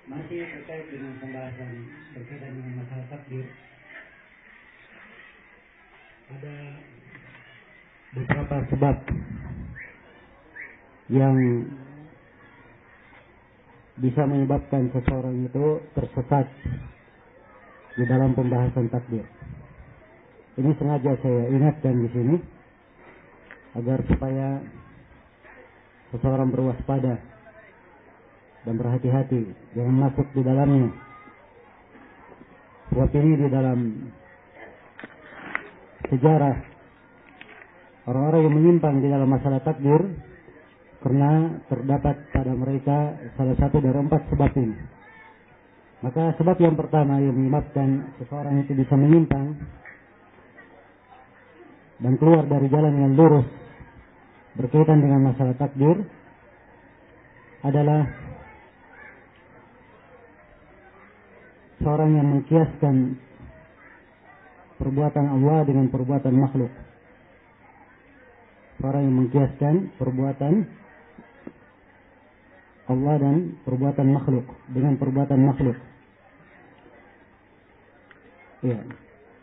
Masih terkait dengan pembahasan berkaitan dengan masalah takdir, ada beberapa sebab yang bisa menyebabkan seseorang itu tersesat di dalam pembahasan takdir. Ini sengaja saya ingatkan di sini agar supaya seseorang berwaspada dan berhati-hati, jangan masuk di dalamnya. Sebab ini di dalam sejarah orang-orang yang menyimpang di dalam masalah takdir karena terdapat pada mereka salah satu dari 4 sebab ini. Maka sebab yang pertama yang menyebabkan seseorang itu bisa menyimpang dan keluar dari jalan yang lurus berkaitan dengan masalah takdir adalah seorang yang mengkiaskan perbuatan Allah dengan perbuatan makhluk. Seorang yang mengkiaskan perbuatan Allah dan perbuatan makhluk dengan perbuatan makhluk. Ya.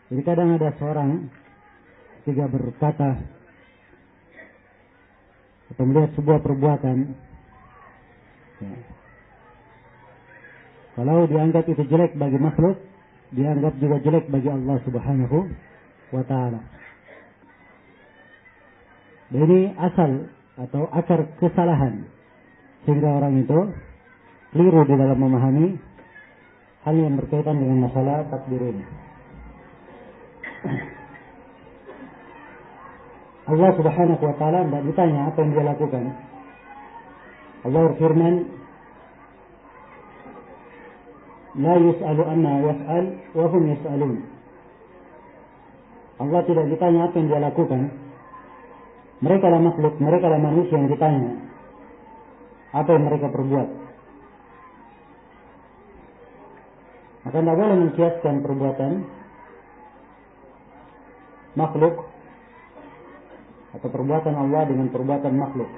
Jadi kadang ada seorang ketika berkata atau melihat sebuah perbuatan, ya, kalau dianggap itu jelek bagi makhluk, dianggap juga jelek bagi Allah Subhanahu wa ta'ala. Dan ini asal atau akar kesalahan, sehingga orang itu keliru di dalam memahami hal yang berkaitan dengan masalah takdir ini. Allah Subhanahu wa ta'ala tidak ditanya apa yang dia lakukan. Allah berfirman, la yus'alu anna yaf'al wa hum yus'alun. Allah tidak ditanya apa yang dia lakukan. Mereka lah makhluk, mereka lah manusia yang ditanya apa yang mereka perbuat. Maka tidak boleh mengkiaskan perbuatan makhluk atau perbuatan Allah dengan perbuatan makhluk.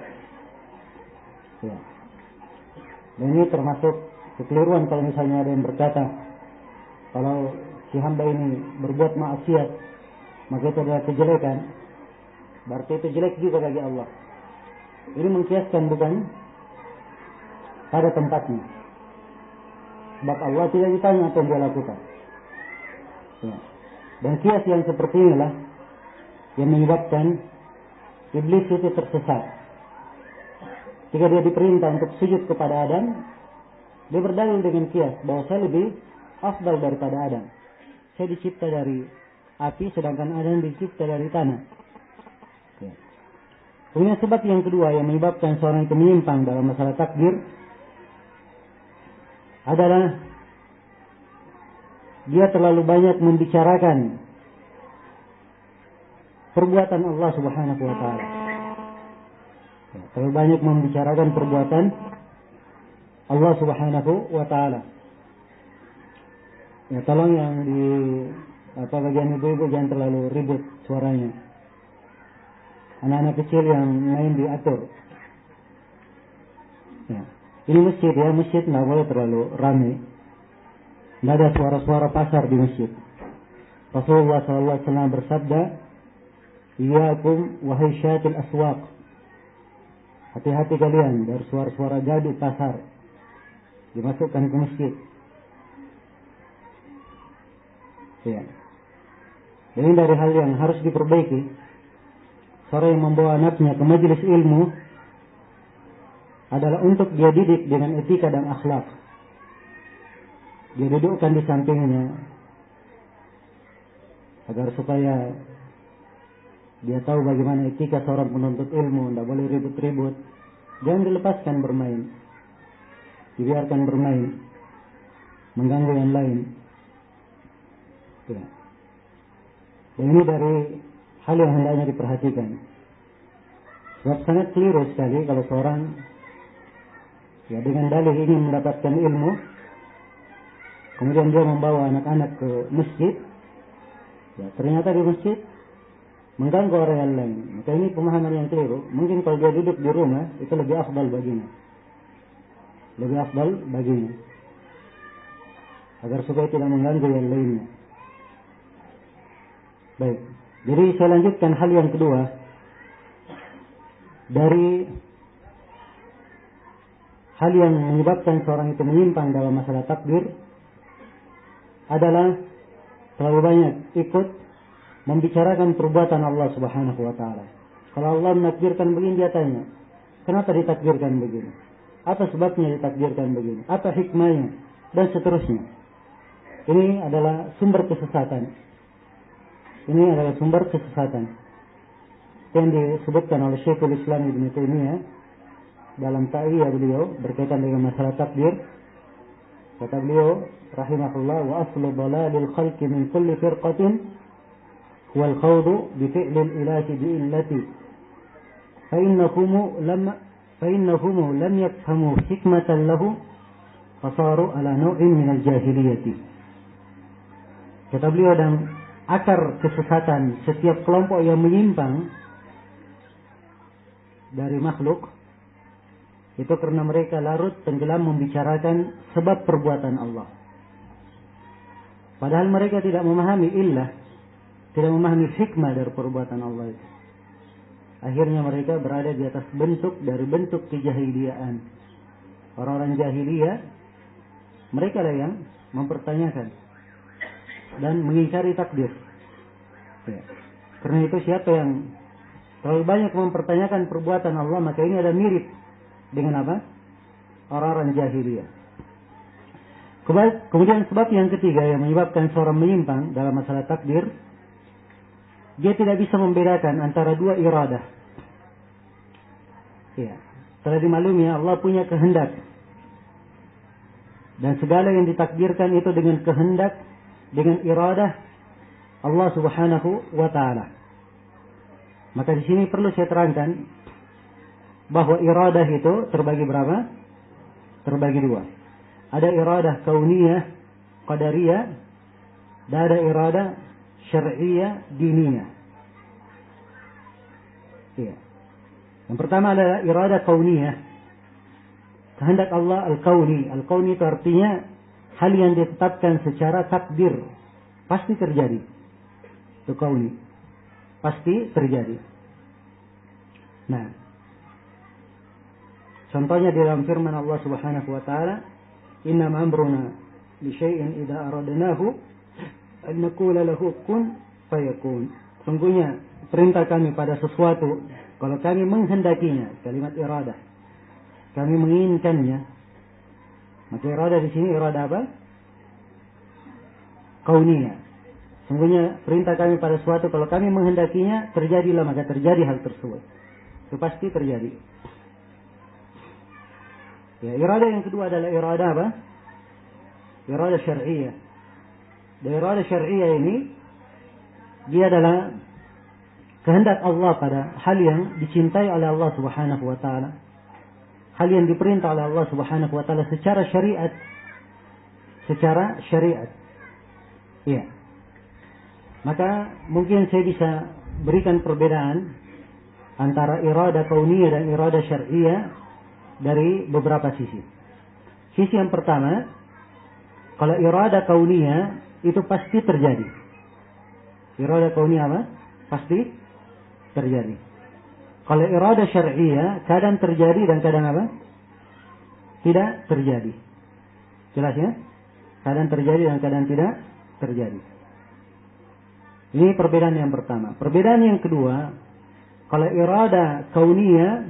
Ya. Dan ini termasuk kekeliruan kalau misalnya ada yang berkata kalau si hamba ini berbuat maksiat maka itu adalah kejelekan, berarti itu jelek juga bagi Allah. Ini mengkiaskan bukan pada tempatnya, sebab Allah tidak ditanya apa yang dia lakukan. Ya. Dan kias yang seperti inilah yang menyebabkan iblis itu tersesat. Jika dia diperintah untuk sujud kepada Adam, dia berdalil dengan kias bahwa saya lebih afdal daripada Adam. Saya dicipta dari api sedangkan Adam dicipta dari tanah. Ya. Kemudian sebab yang kedua yang menyebabkan seorang itu menyimpang dalam masalah takdir adalah dia terlalu banyak membicarakan perbuatan Allah Subhanahu wa ta'ala. Ya, terlalu banyak membicarakan perbuatan Allah Subhanahu wa ta'ala. Ya, tolong yang di bagian ibu-ibu jangan terlalu ribut suaranya. Anak-anak kecil yang main diatur. Ya. Ini masjid ya, masjid nggak boleh terlalu ramai. Nggak ada suara-suara pasar di masjid. Rasulullah SAW bersabda, "Iyyakum wa haysyatil aswaq." Hati-hati kalian dari suara-suara gaduh pasar dimasukkan ke masjid. Ya. Ini dari hal yang harus diperbaiki. Seorang yang membawa anaknya ke majelis ilmu adalah untuk dia didik dengan etika dan akhlak. Dia dudukkan di sampingnya agar supaya dia tahu bagaimana etika seorang penuntut ilmu. Tidak boleh ribut-ribut. Jangan dilepaskan bermain. Dibiarkan bermain, mengganggu yang lain. Ya. Dan ini dari hal yang hendaknya diperhatikan. Sebab sangat keliru sekali kalau seorang ya dengan dalih ingin mendapatkan ilmu, kemudian dia membawa anak-anak ke masjid, ya ternyata di masjid mengganggu orang yang lain. Maka ini pemahaman yang keliru. Mungkin kalau dia duduk di rumah itu lebih afdal baginya. Lebih afdal baginya. agar supaya tidak mengganggu yang lainnya. Baik, jadi saya lanjutkan hal yang kedua dari hal yang menyebabkan seorang itu menyimpang dalam masalah takdir adalah terlalu banyak ikut membicarakan perbuatan Allah Subhanahu wa taala. Kalau Allah menakdirkan begini, dia tanya, kenapa ditakdirkan begini? Apa sebabnya ditakdirkan begini? Apa hikmahnya? Dan seterusnya. Ini adalah sumber kesesatan. Ini adalah sumber kesesatan yang disebutkan oleh Syekhul Islam Ibnu Taimiyah dalam ta'iyah beliau berkaitan dengan masalah takdir. Kata beliau rahimahullah, wa aslu dalalil khalqi min kulli firqatin wal khawdu bi fi'lil ilahi bi illati fa innahum lam yafhamu hikmatan lahu fasaru ala naw'in min al-jahiliyati. Kata beliau, dan akar kesesatan setiap kelompok yang menyimpang dari makhluk itu karena mereka larut tenggelam membicarakan sebab perbuatan Allah. Padahal mereka tidak memahami illah, tidak memahami hikmah dari perbuatan Allah itu. Akhirnya mereka berada di atas bentuk dari bentuk kejahiliaan. Orang-orang jahiliyah, mereka lah yang mempertanyakan dan mengingkari takdir. Ya. Karena itu siapa yang terlalu banyak mempertanyakan perbuatan Allah, maka ini ada mirip dengan apa? Orang-orang jahiliyah. Kemudian sebab yang ketiga yang menyebabkan seorang menyimpang dalam masalah takdir, dia tidak bisa membedakan antara dua iradah. Ya, telah dimaklumi Allah punya kehendak. Dan segala yang ditakdirkan itu dengan kehendak, dengan iradah Allah Subhanahu wa taala. Maka di sini perlu saya terangkan bahwa iradah itu terbagi berapa? Terbagi dua. Ada iradah kauniyah, qadariyah, dan ada iradah syar'iyah, diniyah. Iya. Yang pertama adalah iradah kauniyah. Kehendak Allah al-kauni. Al-kauni itu artinya hal yang ditetapkan secara takdir. Pasti terjadi. Itu kauni. Pasti terjadi. Nah, contohnya di dalam firman Allah Subhanahu wa taala, "Innama amruna li syai'in idza aradnahu an naqula lahu kun fayakun." Sungguhnya perintah kami pada sesuatu kalau kami menghendakinya, kalimat iradah. Kami menginginkannya. Maka iradah di sini iradah apa? Kauniyah. Sungguhnya perintah kami pada sesuatu kalau kami menghendakinya, terjadilah, maka terjadi hal tersebut. Itu pasti terjadi. Ya, iradah yang kedua adalah iradah apa? Iradah syar'iyah. Dan iradah syar'iyah ini dia adalah kehendak Allah pada hal yang dicintai oleh Allah Subhanahu wa taala. Hal yang diperintah oleh Allah Subhanahu wa taala secara syariat. Secara syariat. Iya. Maka mungkin saya bisa berikan perbedaan antara iradah kauniyah dan iradah syar'iyah dari beberapa sisi. Sisi yang pertama, kalau iradah kauniyah itu pasti terjadi. Iradah kauniyah apa? Pasti terjadi. Kalau iradah syar'iyah kadang terjadi dan kadang apa? Tidak terjadi. Jelas ya? Kadang terjadi dan kadang tidak terjadi. Ini perbedaan yang pertama. Perbedaan yang kedua, kalau iradah kauniyah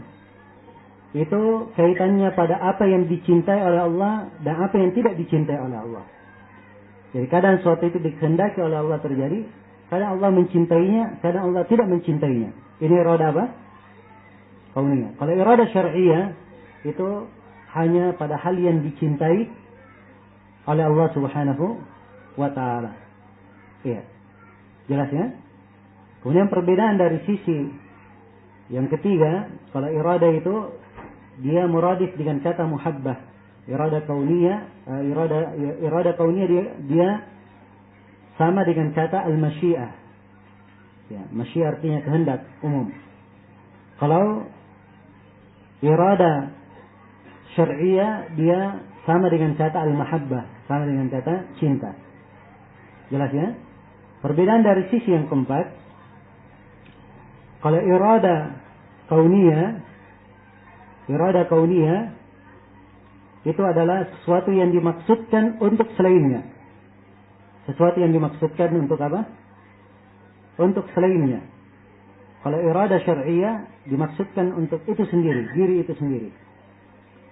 itu kaitannya pada apa yang dicintai oleh Allah dan apa yang tidak dicintai oleh Allah. Jadi kadang sesuatu itu dikehendaki oleh Allah terjadi, kadang Allah mencintainya, kadang Allah tidak mencintainya. Ini iradah apa? Kauniyah. Kalau iradah syar'iyah itu hanya pada hal yang dicintai oleh Allah Subhanahu wa taala. Iya. Jelas ya? Kemudian perbedaan dari sisi yang ketiga, kalau iradah itu dia muradif dengan kata muhabbah. Iradah kauniyah, iradah kauniyah dia sama dengan kata al-masyiah. Ya, masyiah artinya kehendak umum. Kalau iradah syar'iyah dia sama dengan kata al-mahabbah, sama dengan kata cinta. Jelas ya? Perbedaan dari sisi yang keempat, kalau irada kauniyah itu adalah sesuatu yang dimaksudkan untuk selainnya. Sesuatu yang dimaksudkan untuk apa? Untuk selainnya. Kalau irada syar'iyah dimaksudkan untuk itu sendiri, diri itu sendiri.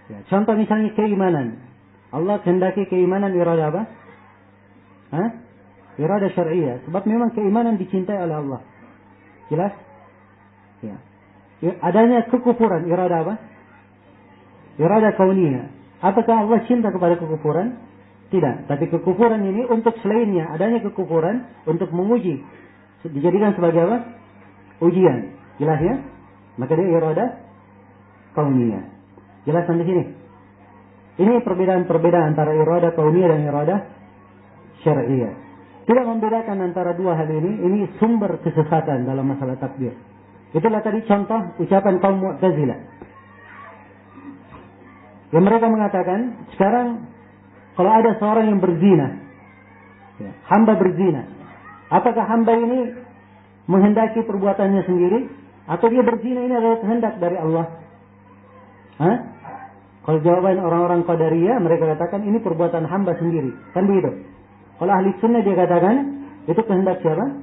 Ya, contoh misalnya keimanan. Allah kehendaki keimanan irada apa? Irada syar'iyah. Sebab memang keimanan dicintai oleh Allah. Jelas? Ya. Adanya kekufuran, irada apa? Irada kauniyah. Apakah Allah cinta kepada kekufuran? Tidak. Tapi kekufuran ini untuk selainnya. Adanya kekufuran untuk menguji. Dijadikan sebagai apa? Ujian. Jelas ya? Maka dia irada kauniyah. Jelas sampai sini? Ini perbedaan-perbedaan antara irada kauniyah dan irada syar'iyah. Tidak membedakan antara dua hal ini sumber kesesatan dalam masalah takdir. Itulah tadi contoh ucapan kaum Mu'tazilah. Yang mereka mengatakan, sekarang kalau ada seorang yang berzina, ya, hamba berzina, apakah hamba ini menghendaki perbuatannya sendiri, atau dia berzina ini adalah kehendak dari Allah? Kalau jawaban orang-orang Qadariyah, mereka katakan ini perbuatan hamba sendiri, kan begitu? Kalau ahli sunnah dia katakan itu kehendak siapa?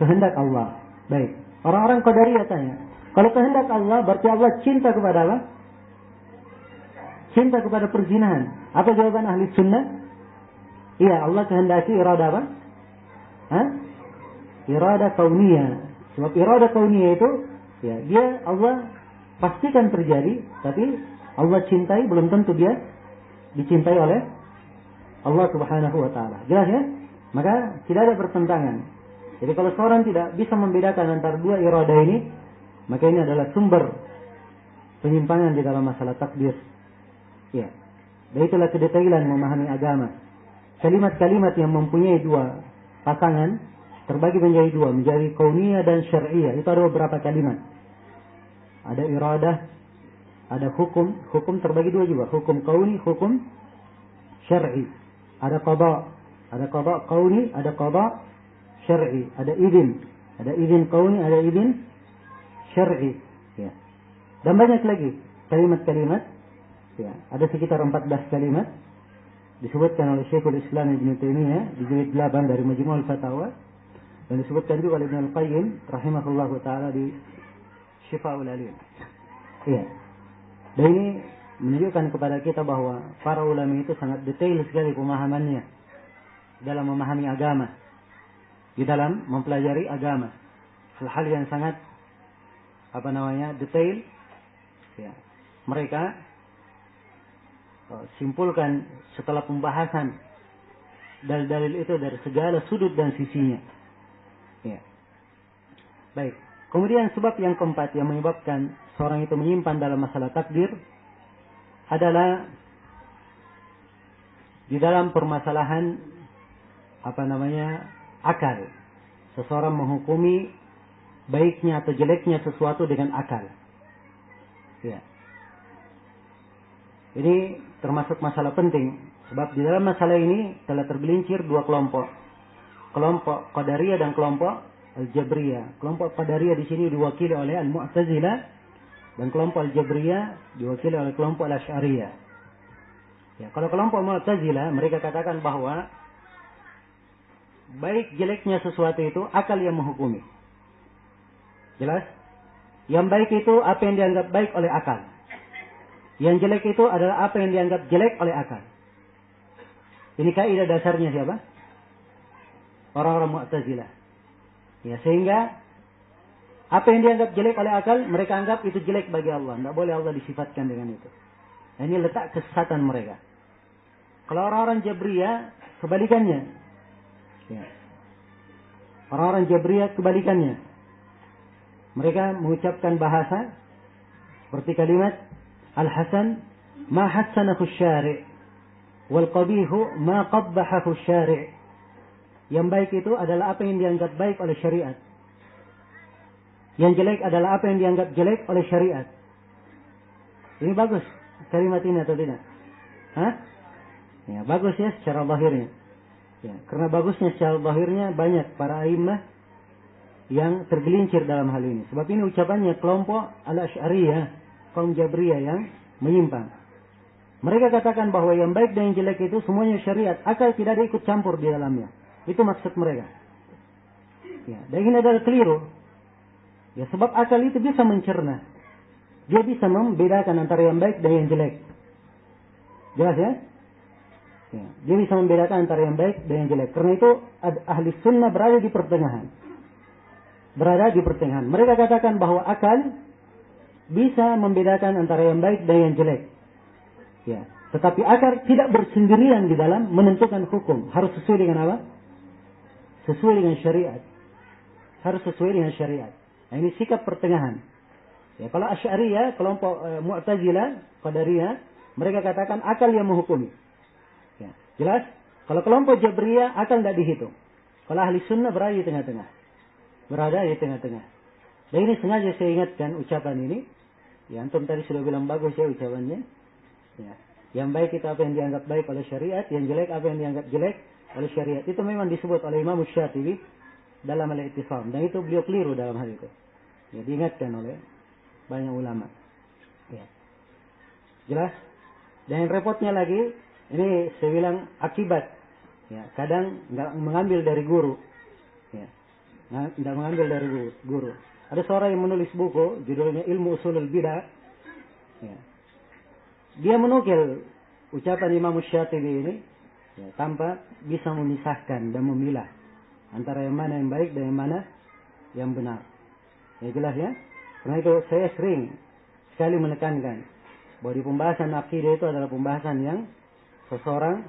Kehendak Allah. Baik. Orang-orang Qadariyah tanya, kalau kehendak Allah berarti Allah cinta kepada apa? Cinta kepada perzinahan. Apa jawaban ahli sunnah? Iya, Allah kehendaki irada apa? Irada kauniyah. Sebab irada kauniyah itu, ya, dia Allah pastikan terjadi, tapi Allah cintai belum tentu dia dicintai oleh Allah Subhanahu wa taala. Jelas ya? Maka tidak ada pertentangan. Jadi kalau seorang tidak bisa membedakan antara dua irada ini, maka ini adalah sumber penyimpangan di dalam masalah takdir. Ya. Dan itulah kedetailan memahami agama. Kalimat-kalimat yang mempunyai dua pasangan terbagi menjadi dua, menjadi kauniyah dan syar'iyah. Itu ada beberapa kalimat. Ada iradah, ada hukum. Hukum terbagi dua juga, hukum kauni, hukum syar'i. Ada qada kauni, ada qada syar'i. Ada izin kauni, ada izin syar'i. Ya. Dan banyak lagi kalimat-kalimat. Ya, ada sekitar 14 kalimat disebutkan oleh Syekhul Islam Ibnu Taimiyah di jilid 8 dari Majmu'ul Fatawa, dan disebutkan juga oleh Ibnu Al-Qayyim rahimahullahu taala di Syifa'ul Alim. Iya. Dan ini menunjukkan kepada kita bahwa para ulama itu sangat detail sekali pemahamannya dalam memahami agama, di dalam mempelajari agama. Hal-hal yang sangat detail. Ya. Mereka simpulkan setelah pembahasan dalil-dalil itu dari segala sudut dan sisinya. Ya. Baik. Kemudian sebab yang keempat yang menyebabkan seorang itu menyimpan dalam masalah takdir adalah di dalam permasalahan akal. Seseorang menghukumi baiknya atau jeleknya sesuatu dengan akal. Ya. Ini termasuk masalah penting. Sebab di dalam masalah ini telah tergelincir dua kelompok. Kelompok Qadariyah dan kelompok Al-Jabriyah. Kelompok Qadariyah di sini diwakili oleh Al-Mu'tazilah. Dan kelompok Al-Jabriyah diwakili oleh kelompok Al-Asy'ariyah. Ya, kalau kelompok Mu'tazilah, mereka katakan bahwa baik jeleknya sesuatu itu akal yang menghukumi. Jelas? Yang baik itu apa yang dianggap baik oleh akal. Yang jelek itu adalah apa yang dianggap jelek oleh akal. Ini kaidah dasarnya siapa? Orang-orang Mu'tazilah. Ya, sehingga apa yang dianggap jelek oleh akal, mereka anggap itu jelek bagi Allah. Tidak boleh Allah disifatkan dengan itu. Nah, ini letak kesesatan mereka. Kalau orang-orang Jabriyah, kebalikannya. Ya. Orang-orang Jabriyah kebalikannya. Mereka mengucapkan bahasa seperti kalimat Al-Hasan ma hassanahu syari' wal qabihu ma qabbahahu syari'. Yang baik itu adalah apa yang dianggap baik oleh syariat. Yang jelek adalah apa yang dianggap jelek oleh syariat. Ini bagus kalimat ini atau tidak? Hah? Ya, bagus ya secara zahirnya. Ya, karena bagusnya secara zahirnya banyak para a'immah yang tergelincir dalam hal ini. Sebab ini ucapannya kelompok al-Asy'ariyah, kaum Jabriyah yang menyimpang. Mereka katakan bahwa yang baik dan yang jelek itu semuanya syariat, akal tidak ada ikut campur di dalamnya. Itu maksud mereka. Ya, dan ini adalah keliru. Ya, sebab akal itu bisa mencerna. Dia bisa membedakan antara yang baik dan yang jelek. Jelas ya? Ya, dia bisa membedakan antara yang baik dan yang jelek. Karena itu ahli sunnah berada di pertengahan. Berada di pertengahan. Mereka katakan bahwa akal bisa membedakan antara yang baik dan yang jelek. Ya, tetapi akal tidak bersendirian di dalam menentukan hukum. Harus sesuai dengan apa? Sesuai dengan syariat. Harus sesuai dengan syariat. Nah, ini sikap pertengahan. Ya, kalau Asy'ariyah, kelompok Mu'tazilah, Qadariyah, mereka katakan akal yang menghukumi. Ya, jelas? Kalau kelompok Jabriyah, akal tidak dihitung. Kalau ahli sunnah berada di tengah-tengah. Berada di tengah-tengah. Dan ini sengaja saya ingatkan ucapan ini. Ya, antum tadi sudah bilang bagus ya ucapannya. Ya. Yang baik itu apa yang dianggap baik oleh syariat, yang jelek apa yang dianggap jelek oleh syariat. Itu memang disebut oleh Imam Syafi'i dalam Al-I'tisam, dan itu beliau keliru dalam hal itu. Ya, diingatkan oleh banyak ulama. Ya. Jelas? Dan yang repotnya lagi, ini saya bilang akibat. Ya, kadang nggak mengambil dari guru. Ya. Nggak mengambil dari guru. Ada seorang yang menulis buku, judulnya Ilmu Usulul Bidah. Ya. Dia menukil ucapan Imam Syafi'i ini ya, tanpa bisa memisahkan dan memilah antara yang mana yang baik dan yang mana yang benar. Ya, jelas ya. Karena itu saya sering sekali menekankan bahwa di pembahasan akidah itu adalah pembahasan yang seseorang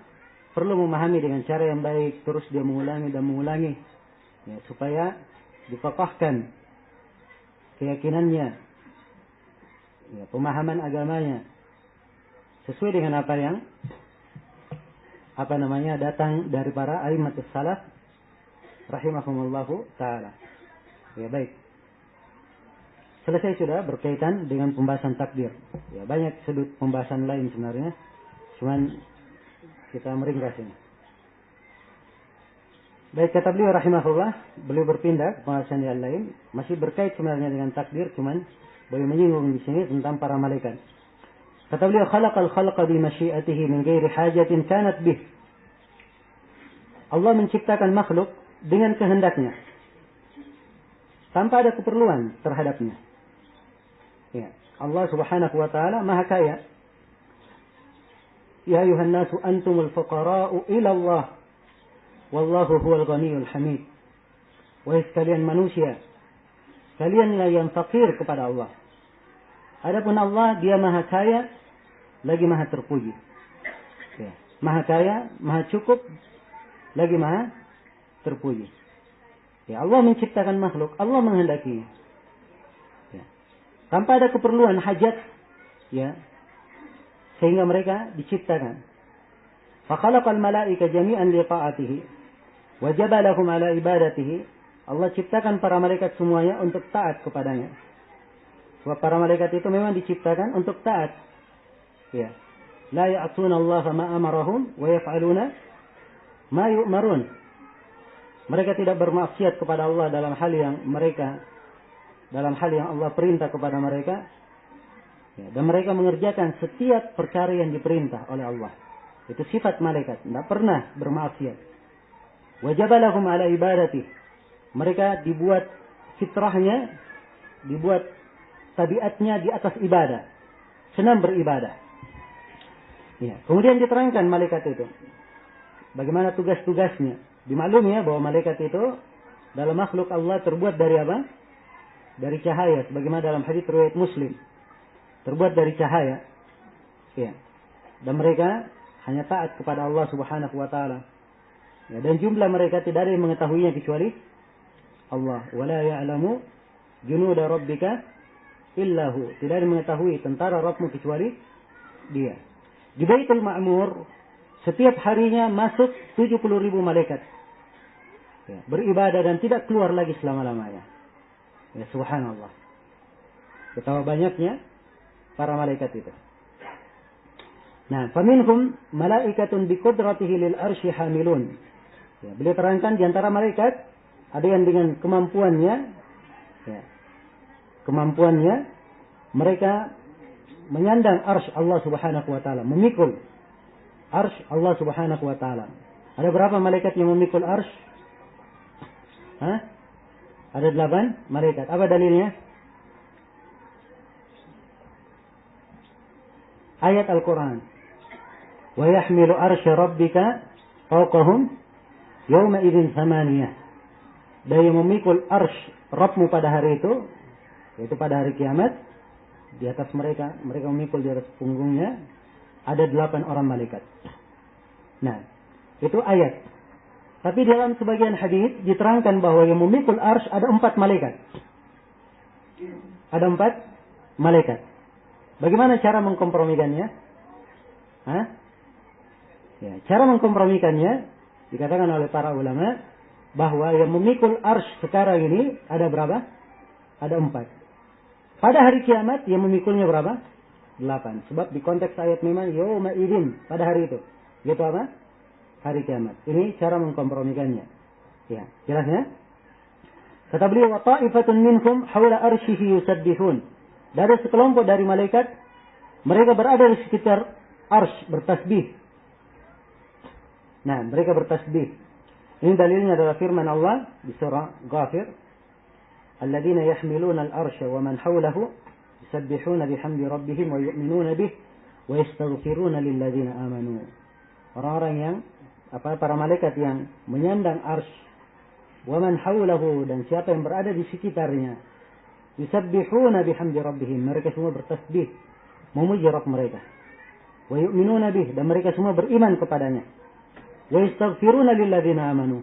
perlu memahami dengan cara yang baik, terus dia mengulangi dan mengulangi ya, supaya dikokohkan keyakinannya, ya, pemahaman agamanya sesuai dengan apa yang datang dari para a'immatus salaf rahimahumullahu taala. Ya, baik. Selesai sudah berkaitan dengan pembahasan takdir. Ya, banyak sudut pembahasan lain sebenarnya. Cuman kita meringkas ini. Baik, kata beliau rahimahullah, beliau berpindah ke pembahasan yang lain, masih berkait sebenarnya dengan takdir, cuman beliau menyinggung di sini tentang para malaikat. Kata beliau, khalaqal khalqa bi masyiatihi min ghairi hajatin kanat bih. Allah menciptakan makhluk dengan kehendaknya, tanpa ada keperluan terhadapnya. Ya, Allah Subhanahu wa taala Maha Kaya. Ya ayuhan nasu antumul fuqara'u ila Allah wallahu huwal ghaniyul hamid. Wahai sekalian manusia, kalianlah yang fakir kepada Allah. Adapun Allah, dia Maha Kaya, lagi Maha terpuji. Ya, Maha Kaya, Maha cukup, lagi Maha terpuji. Ya, Allah menciptakan makhluk, Allah menghendaki. Ya, tanpa ada keperluan hajat, ya, sehingga mereka diciptakan. Fakhalaqal malaika jami'an li ta'atihi wa jabalahum ala ibadatihi. Allah ciptakan para malaikat semuanya untuk taat kepadanya. Sebab para malaikat itu memang diciptakan untuk taat. Ya. La ya'tuna Allah ma amarahum wa yaf'aluna ma yu'marun. Mereka tidak bermaksiat kepada Allah dalam hal yang Allah perintah kepada mereka. Ya, dan mereka mengerjakan setiap perkara yang diperintah oleh Allah. Itu sifat malaikat, tidak pernah bermaksiat. Wa jabalahum ala ibadati. Mereka dibuat fitrahnya, dibuat tabiatnya di atas ibadah. Senang beribadah. Ya. Kemudian diterangkan malaikat itu. Bagaimana tugas-tugasnya. Dimaklumi ya bahwa malaikat itu dalam makhluk Allah terbuat dari apa? Dari cahaya. Sebagaimana dalam hadits riwayat Muslim. Terbuat dari cahaya. Ya. Dan mereka hanya taat kepada Allah Subhanahu wa taala. Ya, dan jumlah mereka tidak ada yang mengetahuinya kecuali Allah. Wala ya'lamu junuda rabbika illahu. Tidak ada yang mengetahui tentara Rabbmu kecuali Dia. Di Baitul Ma'mur setiap harinya masuk 70.000 malaikat. Ya, beribadah dan tidak keluar lagi selama-lamanya. Ya, subhanallah. Betapa banyaknya para malaikat itu. Nah, faminhum malaikatun biqudratihi lil arsy hamilun. Ya, beliau terangkan di antara malaikat ada yang dengan kemampuannya, ya, kemampuannya mereka menyandang arsy Allah Subhanahu wa taala, memikul arsy Allah Subhanahu wa taala. Ada berapa malaikat yang memikul arsy? Hah? Ada 8 malaikat. Apa dalilnya? Ayat Al-Quran. Wa yahmilu arsy rabbika fawqahum yawma idzin thamaniyah. Dan yang memikul arsy Rabbmu pada hari itu, yaitu pada hari kiamat, di atas mereka memikul di atas punggungnya ada 8 orang malaikat. Nah, itu ayat. Tapi dalam sebagian hadis diterangkan bahwa yang memikul arsy ada 4 malaikat. Ada 4 malaikat. Bagaimana cara mengkompromikannya? Hah? Ya, cara mengkompromikannya dikatakan oleh para ulama bahwa yang memikul arsy sekarang ini ada berapa? Ada 4. Pada hari kiamat yang memikulnya berapa? 8. Sebab di konteks ayat memang yauma idzin, pada hari itu. Yaitu apa? Hari kiamat. Ini cara mengkompromikannya. Ya, jelasnya? Kata beliau, wa ta'ifatun minhum haula arsyihi yusabbihun. Dari sekelompok dari malaikat, mereka berada di sekitar arsy bertasbih. Nah, mereka bertasbih. Ini dalilnya adalah firman Allah di surah Ghafir. Alladzina yahmiluna al-arsya wa man hawlahu yusabbihuna bihamdi rabbihim wa yu'minuna bih wa yastaghfiruna lilladzina amanu. Orang-orang yang para malaikat yang menyandang arsy, wa man hawlahu, dan siapa yang berada di sekitarnya, yusabbihuna bihamdi rabbihim, mereka semua bertasbih memuji Rabb mereka. Wa yu'minuna bih, dan mereka semua beriman kepadanya. Wa yastaghfiruna lilladzina amanu,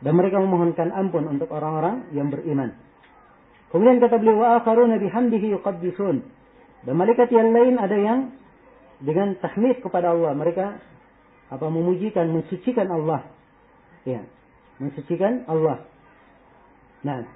dan mereka memohonkan ampun untuk orang-orang yang beriman. Kemudian kata beliau, wa akharuna bihamdihi yuqaddisun, dan malaikat yang lain ada yang dengan tahmid kepada Allah, mereka memujikan, mensucikan Allah. Ya, mensucikan Allah. Nah,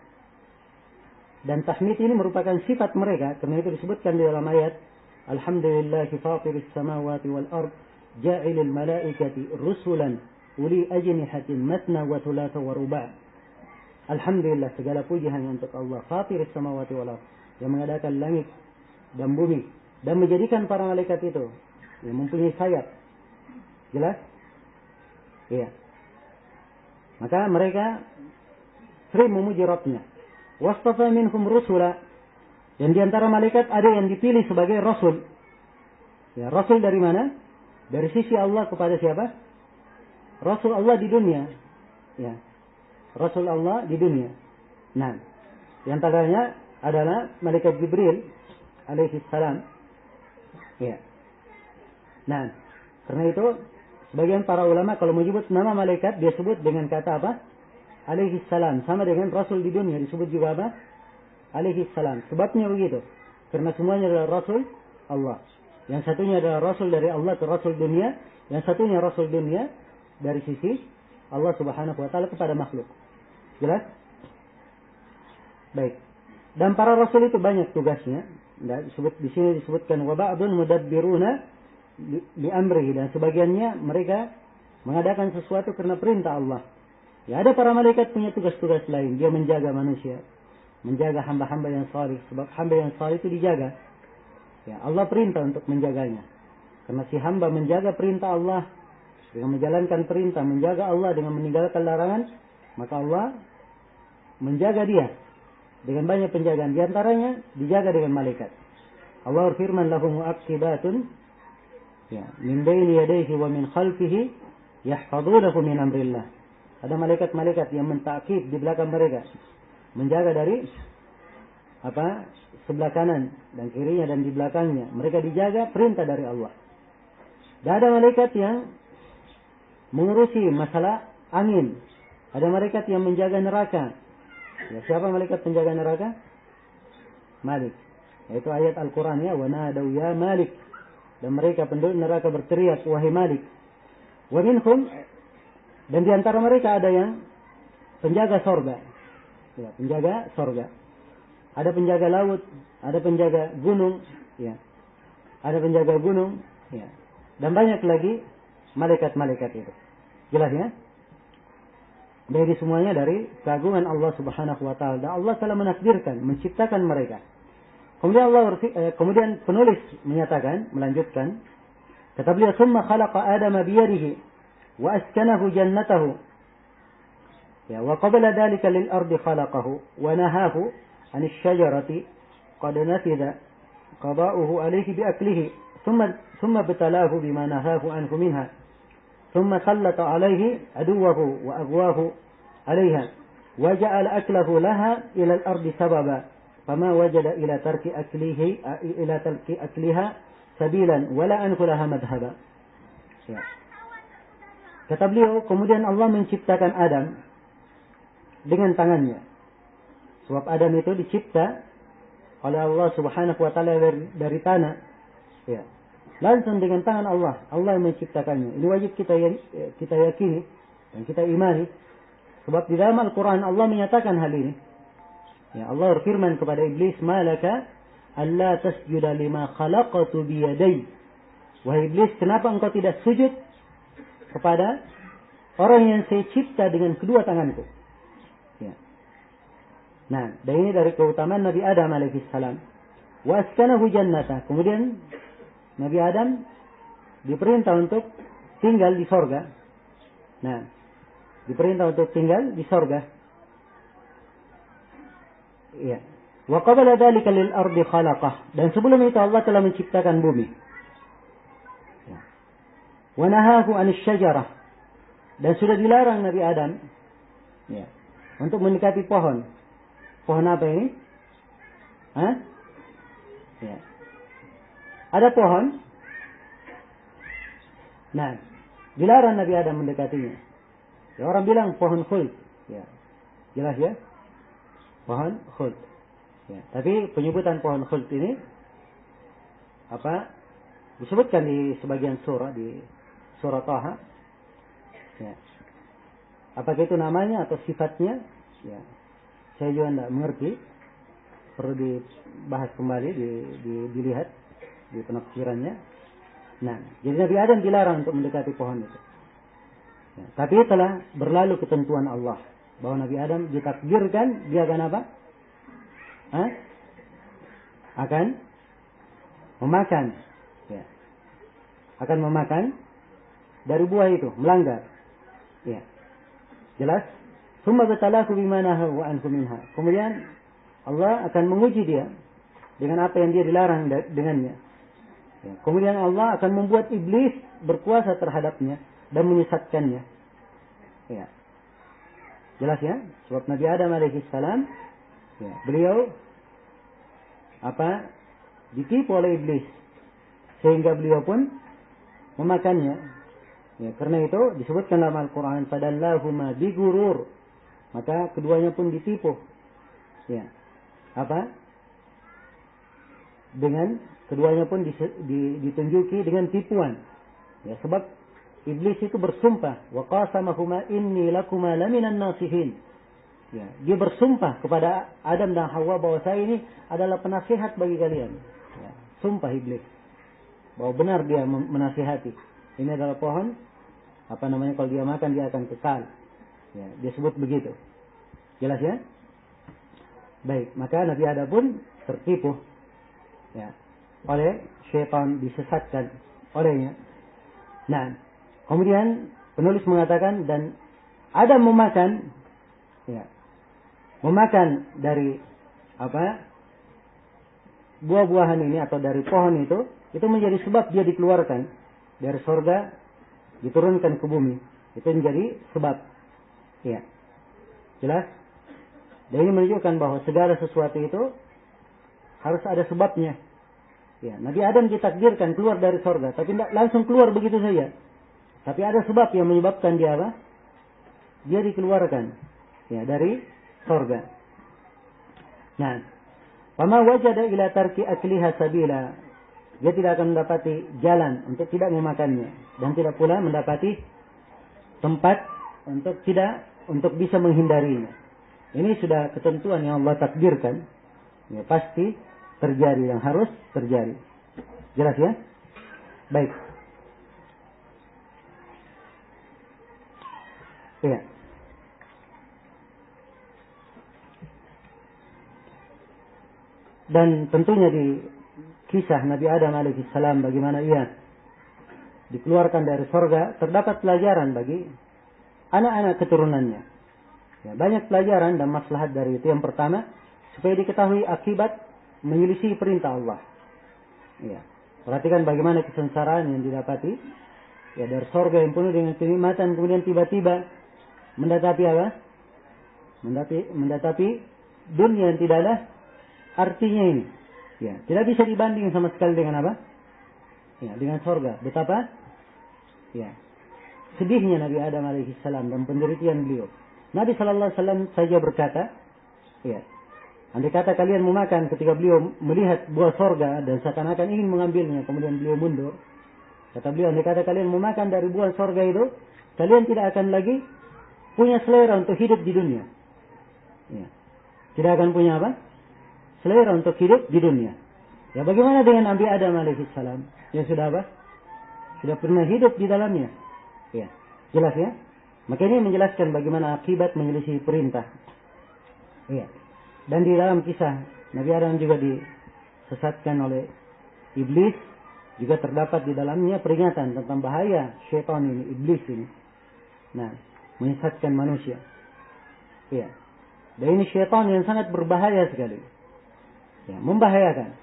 dan tahmid ini merupakan sifat mereka, karena itu disebutkan di dalam ayat Alhamdulillahi fatiris samawati wal ard ja'ilil malaikati rusulan uli ajnihatin matna wa thulatha wa ruba'. Alhamdulillah, segala puji hanya untuk Allah, fatiris samawati wal ard, yang mengadakan langit dan bumi dan menjadikan para malaikat itu yang mempunyai sayap. Jelas? Iya. Maka mereka sering memuji Rabbnya. Wastafa minhum rusula, dan di antara malaikat ada yang dipilih sebagai rasul. Ya, rasul dari mana? Dari sisi Allah kepada siapa? Rasul Allah di dunia. Ya. Rasul Allah di dunia. Nah, di antaranya adalah malaikat Jibril alaihi salam. Ya. Nah, karena itu sebagian para ulama kalau menyebut nama malaikat dia sebut dengan kata apa? Alaihi salam, sama dengan rasul di dunia disebut juga apa? Alaihi salam. Sebabnya begitu. Karena semuanya adalah rasul Allah. Yang satunya adalah rasul dari Allah ke rasul dunia, yang satunya rasul dunia dari sisi Allah Subhanahu wa taala kepada makhluk. Jelas? Baik. Dan para rasul itu banyak tugasnya. Disebut di sini disebutkan wa ba'dun mudabbiruna li amrihi, dan sebagiannya mereka mengadakan sesuatu karena perintah Allah. Ya, ada para malaikat punya tugas-tugas lain. Dia menjaga manusia, menjaga hamba-hamba yang salih. Sebab hamba yang salih itu dijaga. Ya, Allah perintah untuk menjaganya. Karena si hamba menjaga perintah Allah dengan menjalankan perintah, menjaga Allah dengan meninggalkan larangan, maka Allah menjaga dia dengan banyak penjagaan. Di antaranya dijaga dengan malaikat. Allah berfirman, lahum mu'aqibatun ya min baini yadayhi wa min khalfihi yahfazunahu min amrillah. Ada malaikat-malaikat yang mentakib di belakang mereka, menjaga dari sebelah kanan dan kirinya dan di belakangnya. Mereka dijaga perintah dari Allah. Dan ada malaikat yang mengurusi masalah angin. Ada malaikat yang menjaga neraka. Ya, siapa malaikat penjaga neraka? Malik. Yaitu ayat Al-Quran ya, wa nadaw ya Malik. Dan mereka penduduk neraka berteriak, wahai Malik. Wa minhum, dan di antara mereka ada yang penjaga sorga. Ya, penjaga sorga. Ada penjaga laut, ada penjaga gunung, ya. Ada penjaga gunung, ya. Dan banyak lagi malaikat-malaikat itu. Jelas ya? Jadi semuanya dari keagungan Allah Subhanahu wa taala. Dan Allah telah menakdirkan, menciptakan mereka. Kemudian penulis menyatakan, melanjutkan, kata beliau, "Tsumma khalaqa Adama biyadihi wa askanahu jannatahu." Ya, wa qabla dhalika lil ardi khalaqahu wa nahahu 'an asy-syajarati qad nafida qada'uhu 'alayhi bi aklihi thumma batalahu bima nahahu anhu minha thumma sallata 'alayhi aduwwahu wa aghwahu 'alayha wa ja'ala aklahu laha ila al-ardi sababa fama wajada ila tarki akliha sabilan wala anhu laha madhhaba. Ya. Kata beliau, kemudian Allah menciptakan Adam dengan tangannya. Sebab Adam itu dicipta oleh Allah Subhanahu wa taala dari tanah. Ya. Langsung dengan tangan Allah. Allah yang menciptakannya. Ini wajib kita yakini dan kita imani. Sebab di dalam Al-Quran Allah menyatakan hal ini. Ya, Allah berfirman kepada iblis, "Malaka alla tasjuda lima khalaqtu biyadai." Wahai iblis, kenapa engkau tidak sujud kepada orang yang saya cipta dengan kedua tanganku? Ya. Nah, dan ini dari keutamaan Nabi Adam alaihissalam. Wa askanahu jannata. Kemudian Nabi Adam diperintah untuk tinggal di sorga. Nah, diperintah untuk tinggal di sorga. Iya. Wa qabla dzalika lil ardi khalaqah. Dan sebelum itu Allah telah menciptakan bumi. Ya. Wa nahahu 'anil syajarah. Dan sudah dilarang Nabi Adam, ya, untuk mendekati pohon. Pohon apa ini? Hah? Ya. Ada pohon. Nah, dilarang Nabi Adam mendekatinya. Ya, orang bilang pohon khuld. Ya. Jelas ya? Pohon khuld. Ya. Tapi penyebutan pohon khuld ini disebutkan di sebagian surah, di surah Taha. Ya. Apakah itu namanya atau sifatnya? Ya. Saya juga tidak mengerti. Perlu dibahas kembali, dilihat di penafsirannya. Nah, jadi Nabi Adam dilarang untuk mendekati pohon itu. Ya. Tapi telah berlalu ketentuan Allah bahwa Nabi Adam ditakdirkan dia akan apa? Akan memakan. Ya. Akan memakan dari buah itu, melanggar. Ya. Jelas? Summa batalahu bima nahahu anhu minha. Kemudian Allah akan menguji dia dengan apa yang dia dilarang dengannya. Ya. Kemudian Allah akan membuat iblis berkuasa terhadapnya dan menyesatkannya. Ya. Jelas ya? Sebab Nabi Adam alaihissalam, ya, beliau ditipu oleh iblis sehingga beliau pun memakannya. Ya, karena itu disebutkan dalam Al-Quran, "Fadallahuma bigurur." Maka keduanya pun ditipu. Ya. Dengan keduanya pun ditunjuki dengan tipuan. Ya, sebab iblis itu bersumpah, "Wa qasamahuma inni lakuma laminan nasihin." Ya, dia bersumpah kepada Adam dan Hawa bahwa saya ini adalah penasihat bagi kalian. Ya, sumpah iblis bahwa benar dia menasihati. Ini adalah pohon, kalau dia makan dia akan kekal. Ya, dia sebut begitu. Jelas ya? Baik, maka Nabi Adam pun tertipu, ya, oleh syaitan, disesatkan olehnya. Nah, kemudian penulis mengatakan, dan Adam memakan, ya, memakan dari buah-buahan ini atau dari pohon itu menjadi sebab dia dikeluarkan dari surga, diturunkan ke bumi. Itu menjadi sebab. Ya. Jelas? Dan ini menunjukkan bahwa segala sesuatu itu harus ada sebabnya. Ya, Nabi Adam ditakdirkan keluar dari surga, tapi tidak langsung keluar begitu saja. Tapi ada sebab yang menyebabkan dia Dia dikeluarkan, ya, dari surga. Nah, fama wajada ila tarki akliha sabila. Dia tidak akan mendapati jalan untuk tidak memakannya, dan tidak pula mendapati tempat untuk bisa menghindarinya. Ini sudah ketentuan yang Allah takdirkan. Ya, pasti terjadi, yang harus terjadi. Jelas ya? Baik. Iya. Dan tentunya di kisah Nabi Adam alaihissalam bagaimana ia dikeluarkan dari surga, terdapat pelajaran bagi anak-anak keturunannya. Ya, banyak pelajaran dan maslahat dari itu. Yang pertama, supaya diketahui akibat menyelisih perintah Allah. Ya, perhatikan bagaimana kesengsaraan yang didapati. Ya, dari surga yang penuh dengan kenikmatan, kemudian tiba-tiba mendatapi apa? Mendatapi dunia yang tidak ada artinya ini. Ya, tidak bisa dibanding sama sekali dengan apa? Ya, dengan surga. Betapa? Ya, sedihnya Nabi Adam alaihissalam dan penderitaan beliau. Nabi sallallahu alaihi wasallam saja berkata, ya, andai kata kalian mau makan, ketika beliau melihat buah surga dan seakan-akan ingin mengambilnya, kemudian beliau mundur. Kata beliau, andai kata kalian mau makan dari buah surga itu, kalian tidak akan lagi punya selera untuk hidup di dunia. Ya. Tidak akan punya apa? Selera untuk hidup di dunia. Ya, bagaimana dengan Nabi Adam alaihissalam yang sudah apa? Sudah pernah hidup di dalamnya. Ya, jelas ya. Maka ini menjelaskan bagaimana akibat menyelisih perintah. Ya. Dan di dalam kisah Nabi Adam juga disesatkan oleh iblis, juga terdapat di dalamnya peringatan tentang bahaya syaitan ini, iblis ini. Nah, menyesatkan manusia. Ya. Dan ini syaitan yang sangat berbahaya sekali. Ya, membahayakan.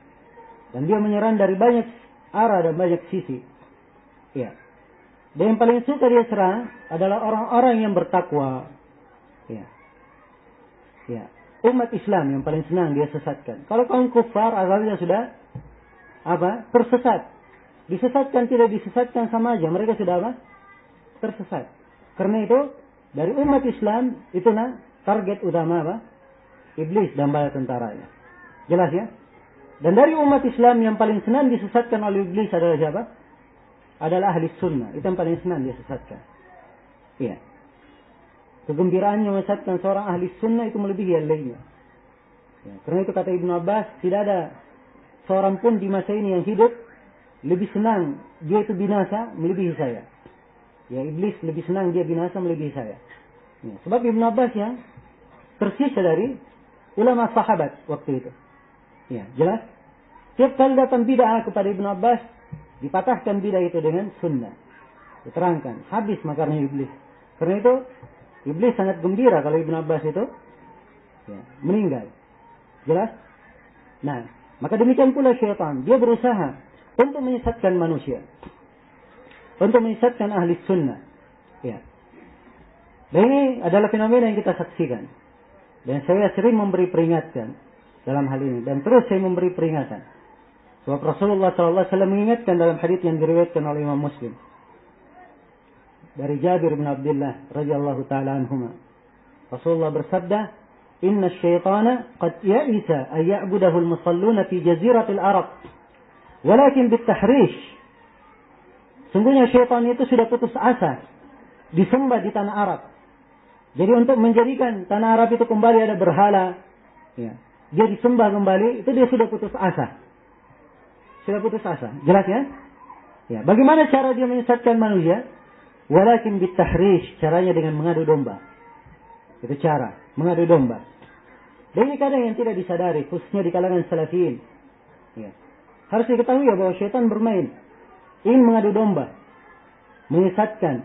Dan dia menyerang dari banyak arah dan banyak sisi. Ya. Dan yang paling suka dia serang adalah orang-orang yang bertakwa. Ya. Ya. Umat Islam yang paling senang dia sesatkan. Kalau kaum kufar asalnya sudah apa? Tersesat. Disesatkan tidak disesatkan sama aja. Mereka sudah apa? Tersesat. Karena itu dari umat Islam itu target utama apa? Iblis dan bala tentaranya. Jelas ya? Dan dari umat Islam yang paling senang disesatkan oleh iblis adalah siapa? Adalah ahli sunnah. Itu yang paling senang disesatkan. Iya. Kegembiraannya menyesatkan seorang ahli sunnah itu melebihi yang lainnya. Ya, karena itu kata Ibnu Abbas, tidak ada seorang pun di masa ini yang hidup lebih senang dia itu binasa melebihi saya. Ya, iblis lebih senang dia binasa melebihi saya. Ya, sebab Ibnu Abbas yang tersisa dari ulama sahabat waktu itu. Ya, jelas. Setiap kali datang bid'ah kepada Ibnu Abbas, dipatahkan bid'ah itu dengan sunnah. Diterangkan, habis makarnya iblis. Karena itu, iblis sangat gembira kalau Ibnu Abbas itu ya, meninggal. Jelas? Nah, maka demikian pula syaitan. Dia berusaha untuk menyesatkan manusia. Untuk menyesatkan ahli sunnah. Ya. Dan ini adalah fenomena yang kita saksikan. Dan saya sering memberi peringatan dalam hal ini. Dan terus saya memberi peringatan. Sebab Rasulullah SAW mengingatkan dalam hadits yang diriwayatkan oleh Imam Muslim. Dari Jabir bin Abdullah radhiyallahu ta'ala anhuma. Rasulullah bersabda, "Inna syaitana qad ya'isa an ya'budahu al-musalluna fi jaziratil Arab. Walakin bitahrish." Sungguhnya syaitan itu sudah putus asa disembah di tanah Arab. Jadi untuk menjadikan tanah Arab itu kembali ada berhala, ya, dia disembah kembali, itu dia sudah putus asa. Sudah putus asa. Jelas ya? Ya, bagaimana cara dia menyesatkan manusia? Walakin bitahrish, caranya dengan mengadu domba. Itu cara, mengadu domba. Dan ini kadang yang tidak disadari, khususnya di kalangan salafiyin. Ya. Harus diketahui ya bahwa syaitan bermain, ingin mengadu domba, menyesatkan,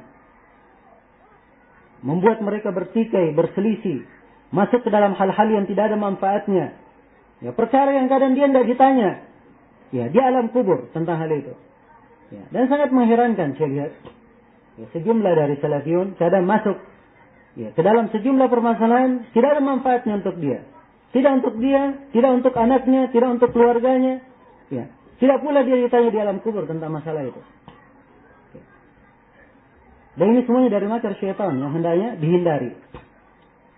membuat mereka bertikai, berselisih, masuk ke dalam hal-hal yang tidak ada manfaatnya. Ya, perkara yang kadang dia tidak ditanya. Ya, di alam kubur tentang hal itu. Ya, dan sangat mengherankan saya lihat. Ya, sejumlah dari salafiyun kadang masuk ya, ke dalam sejumlah permasalahan tidak ada manfaatnya untuk dia. Tidak untuk dia, tidak untuk anaknya, tidak untuk keluarganya. Ya, tidak pula dia ditanya di alam kubur tentang masalah itu. Ya. Dan ini semuanya dari makar syaitan yang hendaknya dihindari.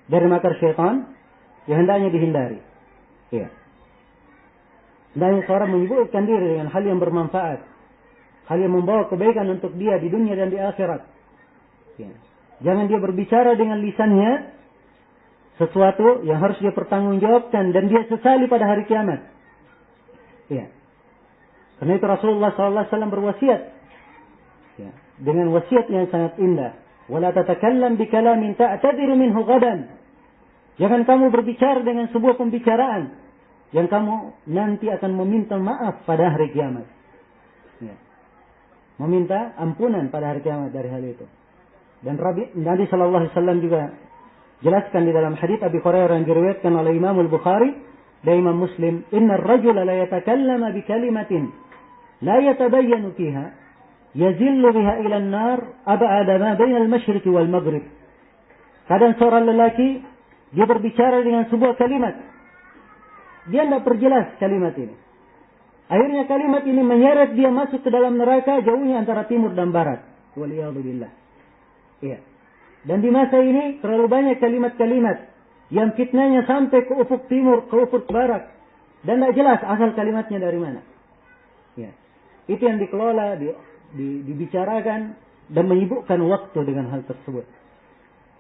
Dari makar syaitan yang hendaknya dihindari. Ya. Dan seorang menyibukkan diri dengan hal yang bermanfaat. Hal yang membawa kebaikan untuk dia di dunia dan di akhirat. Ya. Jangan dia berbicara dengan lisannya sesuatu yang harus dia pertanggungjawabkan dan dia sesali pada hari kiamat. Ya. Karena itu Rasulullah SAW berwasiat. Ya. Dengan wasiat yang sangat indah. Wala tatakallam bikalamin ta'tadiru minhu ghadan. Jangan kamu berbicara dengan sebuah pembicaraan yang kamu nanti akan meminta maaf pada hari kiamat. Ya. Meminta ampunan pada hari kiamat dari hal itu. Dan Nabi sallallahu alaihi wasallam juga jelaskan di dalam hadits Abi Hurairah yang diriwayatkan oleh Imam Al-Bukhari dan Imam Muslim, "Innar rajula la yatakallama bi kalimatin la yatabayyanu fiha yazillu biha ila an-nar ab'ada ma baina al-masyriq wal maghrib." Kadang seorang lelaki dia berbicara dengan sebuah kalimat, dia tidak perjelas kalimat ini. Akhirnya kalimat ini menyeret dia masuk ke dalam neraka jauhnya antara timur dan barat. Waliyadzubillah. Iya. Dan di masa ini terlalu banyak kalimat-kalimat yang fitnahnya sampai ke ufuk timur, ke ufuk barat, dan tidak jelas asal kalimatnya dari mana. Ya. Itu yang dikelola, dibicarakan dan menyibukkan waktu dengan hal tersebut.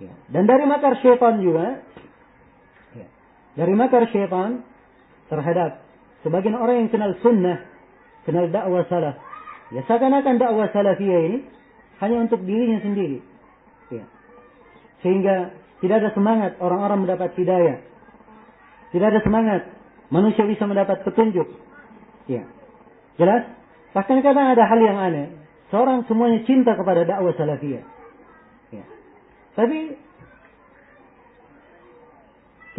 Ya. Dan dari makar syaitan juga, ya. Dari makar syaitan terhadap sebagian orang yang kenal sunnah, kenal dakwah salaf, ya seakan-akan dakwah salafiyah ini hanya untuk dirinya sendiri, ya. Sehingga tidak ada semangat orang-orang mendapat hidayah, tidak ada semangat manusia bisa mendapat petunjuk, ya. Jelas? Bahkan kadang ada hal yang aneh, seorang semuanya cinta kepada dakwah salafiyah, ya. Tapi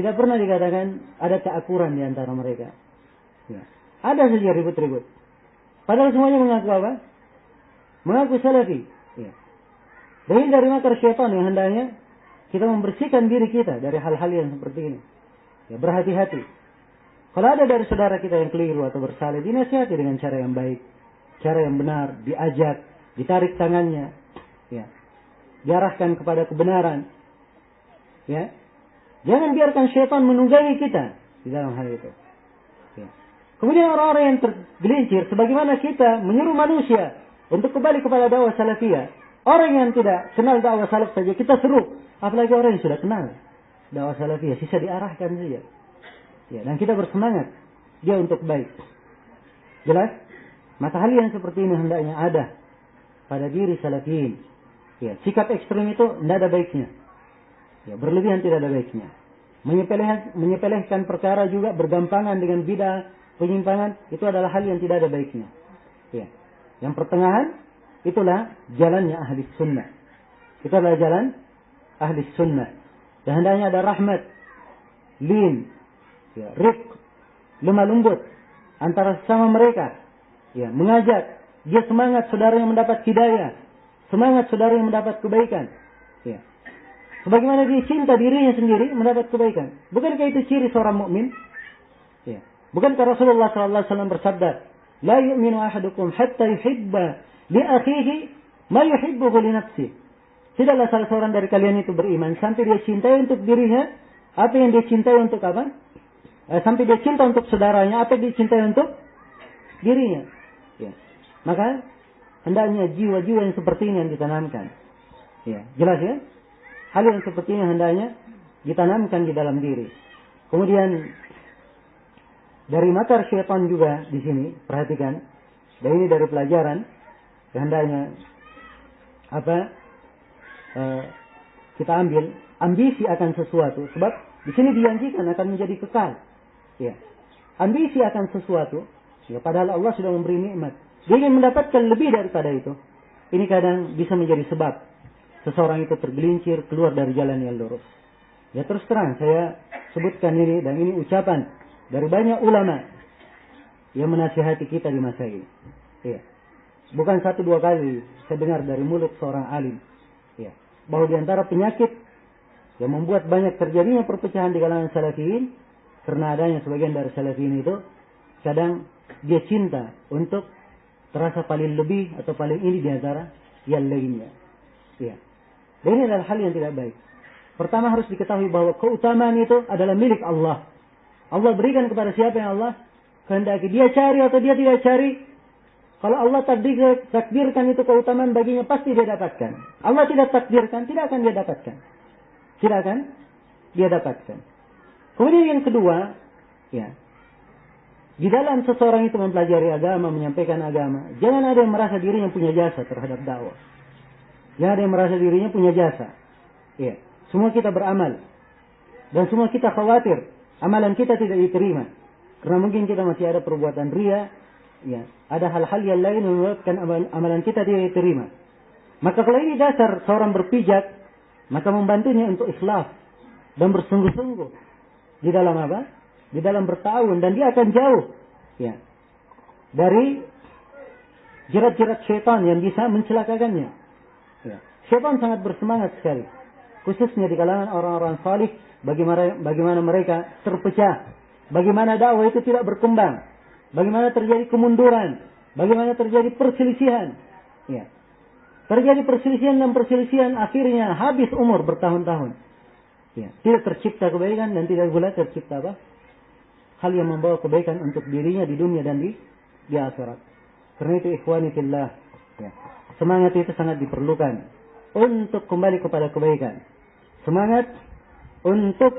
tidak pernah dikatakan ada keakuran di antara mereka. Ya. Ada saja ribut-ribut. Padahal semuanya mengaku apa? Mengaku salafi. Ya. Dan ini dari makar syaitan yang hendaknya kita membersihkan diri kita dari hal-hal yang seperti ini. Ya, berhati-hati. Kalau ada dari saudara kita yang keliru atau bersalah, dinasihati dengan cara yang baik, cara yang benar, diajak, ditarik tangannya, ya. Diarahkan kepada kebenaran. Ya. Jangan biarkan syaitan menunggangi kita di dalam hal itu. Ya. Kemudian orang-orang yang tergelincir, sebagaimana kita menyuruh manusia untuk kembali kepada dakwah salafiyah. Orang yang tidak kenal dakwah salaf saja kita seru, apalagi orang yang sudah kenal dakwah salafiyah, sisa diarahkan saja. Ya, dan kita bersemangat dia untuk baik. Jelas? Maka hal yang seperti ini hendaknya ada pada diri salafiyin. Ya, sikap ekstrem itu tidak ada baiknya. Ya, berlebihan tidak ada baiknya. Menyepelehkan perkara juga, bergampangan dengan bidah, penyimpangan, itu adalah hal yang tidak ada baiknya. Ya. Yang pertengahan, itulah jalannya ahli sunnah. Itu adalah jalan ahli sunnah. Dan hendaknya ada rahmat, lin, ya, rifq, lemah lembut antara sesama mereka. Ya, mengajak, dia semangat saudaranya mendapat hidayah, semangat saudaranya mendapat kebaikan. Ya. Sebagaimana dia cinta dirinya sendiri mendapat kebaikan. Bukankah itu ciri seorang mukmin? Ya. Bukankah Rasulullah SAW bersabda, "La yu'minu ahadukum hatta yuhibba li akhihi ma yuhibbuhu li nafsihi." Tidaklah salah seorang dari kalian itu beriman sampai dia cintai untuk dirinya apa yang dia cintai untuk apa? Sampai dia cinta untuk saudaranya apa yang dia cintai untuk dirinya. Ya. Maka hendaknya jiwa-jiwa yang seperti ini yang ditanamkan. Ya, jelas ya? Hal yang seperti ini hendaknya ditanamkan di dalam diri. Kemudian dari makar syaitan juga di sini, perhatikan. Dan ini dari pelajaran, hendaknya kita ambil ambisi akan sesuatu. Sebab di sini dijanjikan akan menjadi kekal. Ya. Ambisi akan sesuatu, ya, padahal Allah sudah memberi nikmat. Dia ingin mendapatkan lebih daripada itu. Ini kadang bisa menjadi sebab seseorang itu tergelincir keluar dari jalan yang lurus. Ya, terus terang saya sebutkan ini, dan ini ucapan dari banyak ulama yang menasihati kita di masa ini. Ya. Bukan 1-2 kali saya dengar dari mulut seorang alim, ya, bahwa di antara penyakit yang membuat banyak terjadinya perpecahan di kalangan salafiyin karena adanya sebagian dari salafiyin itu kadang dia cinta untuk terasa paling lebih atau paling ini di antara yang lainnya. Ya. Dan ini adalah hal yang tidak baik. Pertama harus diketahui bahwa keutamaan itu adalah milik Allah. Allah berikan kepada siapa yang Allah kehendaki. Dia cari atau dia tidak cari. Kalau Allah takdirkan itu keutamaan baginya, pasti dia dapatkan. Allah tidak takdirkan, tidak akan dia dapatkan. Tidak akan dia dapatkan. Kemudian yang kedua, ya, di dalam seseorang itu mempelajari agama, menyampaikan agama, jangan ada yang merasa dirinya punya jasa terhadap dakwah. Yang ada yang merasa dirinya punya jasa. Ya. Semua kita beramal. Dan semua kita khawatir amalan kita tidak diterima. Karena mungkin kita masih ada perbuatan riya. Ya. Ada hal-hal yang lain yang menyebabkan amalan kita tidak diterima. Maka kalau ini dasar seorang berpijak, maka membantunya untuk ikhlas dan bersungguh-sungguh di dalam apa? Di dalam bertawun, dan dia akan jauh ya dari jerat-jerat syaitan yang bisa mencelakakannya. Ya. Syaitan sangat bersemangat sekali, khususnya di kalangan orang-orang salih, bagaimana mereka terpecah, bagaimana dakwah itu tidak berkembang, bagaimana terjadi kemunduran, bagaimana terjadi perselisihan. Ya. Terjadi perselisihan dan perselisihan, akhirnya habis umur bertahun-tahun. Ya. Tidak tercipta kebaikan dan tidak pula tercipta apa? Hal yang membawa kebaikan untuk dirinya di dunia dan di akhirat. Karena itu ikhwani fillah, ya. Semangat itu sangat diperlukan untuk kembali kepada kebaikan. Semangat untuk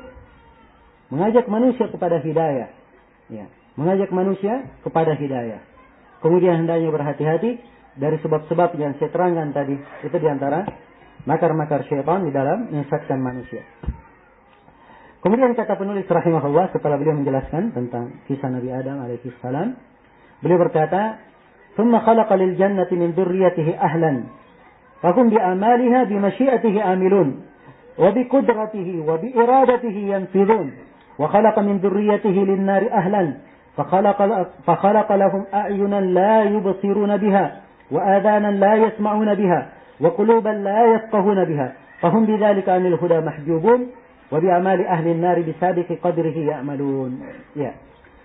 mengajak manusia kepada hidayah. Ya. Mengajak manusia kepada hidayah. Kemudian hendaknya berhati-hati dari sebab-sebab yang saya terangkan tadi. Itu diantara makar-makar syaitan di dalam menyesatkan manusia. Kemudian kata penulis rahimahullah setelah beliau menjelaskan tentang kisah Nabi Adam alaihi salam, beliau berkata, "Tsumma khalaqa lil jannati min dzurriyyatihi ahlan, fahum bi amaliha bi masyiatihi amilun, wa bi qudratihi wa bi iradatihi yanfidun, wa khalaqa min dzurriyyatihi lin nari ahlan, fa khalaqa lahum a'yunan la yubsiruna biha, wa adhanan la yasma'una biha, wa quluban la yafqahuna biha, fahum bidzalika 'anil huda mahjubun." Wabi'amali ahli nari bisabiqi qadrihi ya'malun. Ya.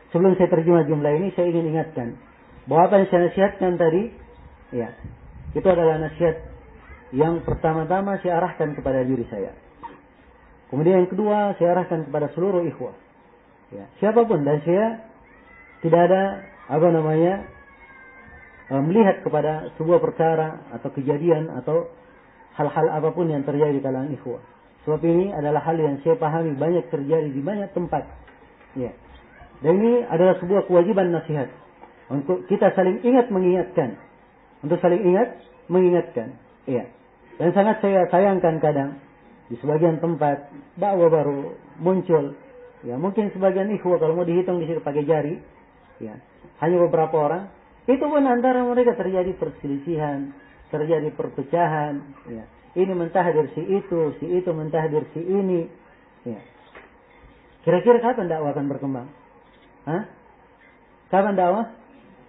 Sebelum saya terjemah jumlah ini, saya ingin ingatkan bahwa apa yang saya nasihatkan tadi, ya, itu adalah nasihat yang pertama-tama saya arahkan kepada diri saya. Kemudian yang kedua, saya arahkan kepada seluruh ikhwah. Ya, siapapun, dan saya tidak ada melihat kepada sebuah perkara atau kejadian atau hal-hal apapun yang terjadi di kalangan ikhwah. Sebab ini adalah hal yang saya pahami banyak terjadi di banyak tempat. Ya. Dan ini adalah sebuah kewajiban nasihat. Untuk kita saling ingat mengingatkan. Untuk saling ingat mengingatkan. Ya. Dan sangat saya sayangkan kadang di sebagian tempat dakwah baru muncul. Ya, mungkin sebagian ikhwah kalau mau dihitung di sini pakai jari, ya, hanya beberapa orang. Itu pun antara mereka terjadi perselisihan, terjadi perpecahan. Ya. Ini mentahdir si itu mentahdir si ini. Ya. Kira-kira kapan dakwah akan berkembang? Hah? Kapan dakwah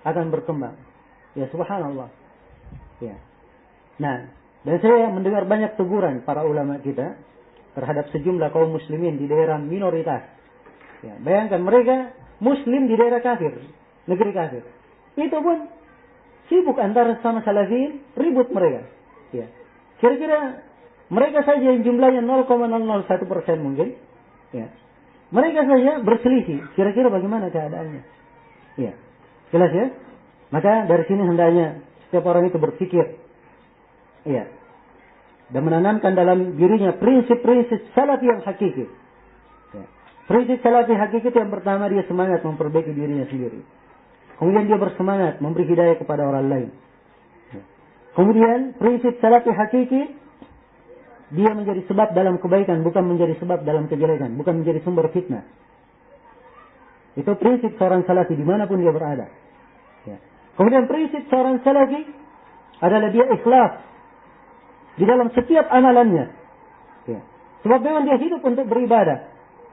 akan berkembang? Ya subhanallah. Ya. Nah, dan saya mendengar banyak teguran para ulama kita terhadap sejumlah kaum muslimin di daerah minoritas. Ya, bayangkan mereka muslim di daerah kafir, negeri kafir. Itu pun sibuk antara sama salafin, ribut mereka. Ya. Kira-kira mereka saja yang jumlahnya 0,001% mungkin. Ya. Mereka saja berselisih. Kira-kira bagaimana keadaannya? Ya. Jelas ya? Maka dari sini hendaknya setiap orang itu berpikir. Ya. Dan menanamkan dalam dirinya prinsip-prinsip salafi yang hakiki. Ya. Prinsip salafi hakiki itu yang pertama, dia semangat memperbaiki dirinya sendiri. Kemudian dia bersemangat memberi hidayah kepada orang lain. Kemudian prinsip salafi hakiki, dia menjadi sebab dalam kebaikan, bukan menjadi sebab dalam kejelekan, bukan menjadi sumber fitnah. Itu prinsip seorang salafi dimanapun dia berada. Ya. Kemudian prinsip seorang salafi adalah dia ikhlas di dalam setiap amalannya. Ya. Sebab memang dia hidup untuk beribadah.